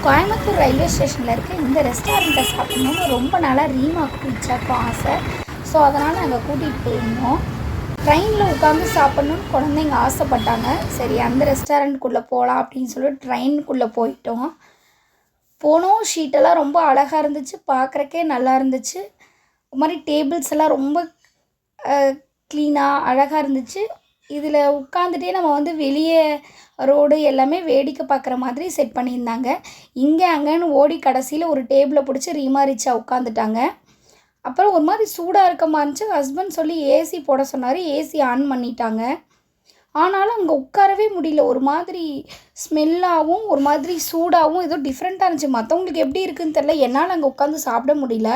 Coimbatore railway ஸ்டேஷனில் இருக்க இந்த ரெஸ்டாரண்ட்டை சாப்பிட்ணுன்னு ரொம்ப நாளாக ரீமாவுக்கும் இச்சாக்கும் ஆசை. ஸோ அதனால் நாங்கள் கூட்டிகிட்டு போயிருந்தோம். ட்ரெயினில் உட்காந்து சாப்பிட்ணுன்னு குழந்தைங்க ஆசைப்பட்டாங்க. சரி அந்த ரெஸ்டாரண்ட்குள்ளே போகலாம் அப்படின்னு சொல்லிட்டு ட்ரெயினுக்குள்ளே போயிட்டோம். போனோம். ஷீட்டெல்லாம் ரொம்ப அழகாக இருந்துச்சு, பார்க்குறக்கே நல்லா இருந்துச்சு. ஒரு மாதிரி டேபிள்ஸ் எல்லாம் ரொம்ப க்ளீனாக அழகாக இருந்துச்சு. இதில் உட்காந்துட்டே நம்ம வந்து வெளியே ரோடு எல்லாமே வேடிக்கை பார்க்குற மாதிரி செட் பண்ணியிருந்தாங்க. இங்கே அங்கேன்னு ஓடி கடைசியில் ஒரு டேபிளை பிடிச்சி ரீமா ரிச்சா உட்காந்துட்டாங்க. அப்புறம் ஒரு மாதிரி சூடாக இருக்க மாதிரி இருந்துச்சு. ஹஸ்பண்ட் சொல்லி ஏசி போட சொன்னார். ஏசி ஆன் பண்ணிட்டாங்க. ஆனாலும் அங்கே உட்காரவே முடியல. ஒரு மாதிரி ஸ்மெல்லாகவும் ஒரு மாதிரி சூடாகவும் ஏதோ டிஃப்ரெண்ட்டாக இருந்துச்சு. மற்றவங்களுக்கு எப்படி இருக்குதுன்னு தெரில, என்னால் அங்கே உட்காந்து சாப்பிட முடியல.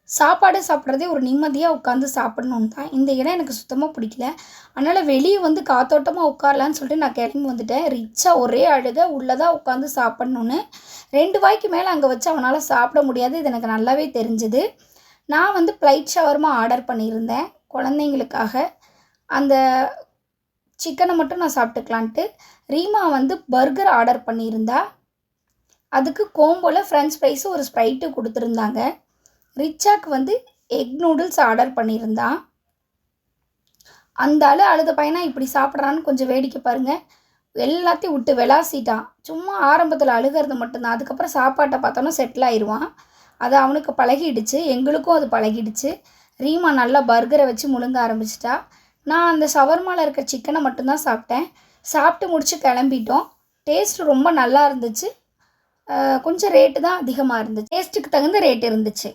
சாப்பாடு சாப்பிட்றதே ஒரு நிம்மதியாக உட்காந்து சாப்பிட்ணுன்னு தான். இந்த இடம் எனக்கு சுத்தமாக பிடிக்கல. அதனால் வெளியே வந்து காத்தோட்டமாக உட்காரலான்னு சொல்லிட்டு நான் கிளம்பி வந்துட்டேன். ரிச்சா ஒரே அழுக உள்ளதாக உட்காந்து சாப்பிட்ணுன்னு. 2 வாய்க்கு மேலே அங்கே வச்சு அவனால் சாப்பிட முடியாது. இது எனக்கு நல்லாவே தெரிஞ்சுது. நான் வந்து ப்ளைட் ஷவர்மா ஆர்டர் பண்ணியிருந்தேன் குழந்தைங்களுக்காக. அந்த சிக்கனை மட்டும் நான் சாப்பிட்டுக்கலான்ட்டு. ரீமா வந்து பர்கர் ஆர்டர் பண்ணியிருந்தா. அதுக்கு கோம்போவில் ஃப்ரெஞ்ச் ஃப்ரைஸு ஒரு ஸ்ப்ரைட்டு கொடுத்துருந்தாங்க. ரிச்சாக்கு வந்து எக் நூடுல்ஸ் ஆர்டர் பண்ணியிருந்தான். அந்த அழுத பையனா இப்படி சாப்பிட்றான்னு கொஞ்சம் வேடிக்கை பாருங்கள். எல்லாத்தையும் விட்டு விளாசிட்டான். சும்மா ஆரம்பத்தில் அழுகிறது மட்டும்தான். அதுக்கப்புறம் சாப்பாட்டை பார்த்தோன்னா செட்டில் ஆயிடுவான். அது அவனுக்கு பழகிடுச்சு, எங்களுக்கும் அது பழகிடுச்சு. ரீமா நல்லா பர்கரை வச்சு முழுங்க ஆரம்பிச்சிட்டா. நான் அந்த ஷவர்மாவில் இருக்க சிக்கனை மட்டும்தான் சாப்பிட்டேன். சாப்பிட்டு முடிச்சு கிளம்பிட்டோம். டேஸ்ட் ரொம்ப நல்லா இருந்துச்சு. கொஞ்சம் ரேட்டு தான் அதிகமாக இருந்துச்சு. டேஸ்ட்டுக்கு தகுந்த ரேட் இருந்துச்சு.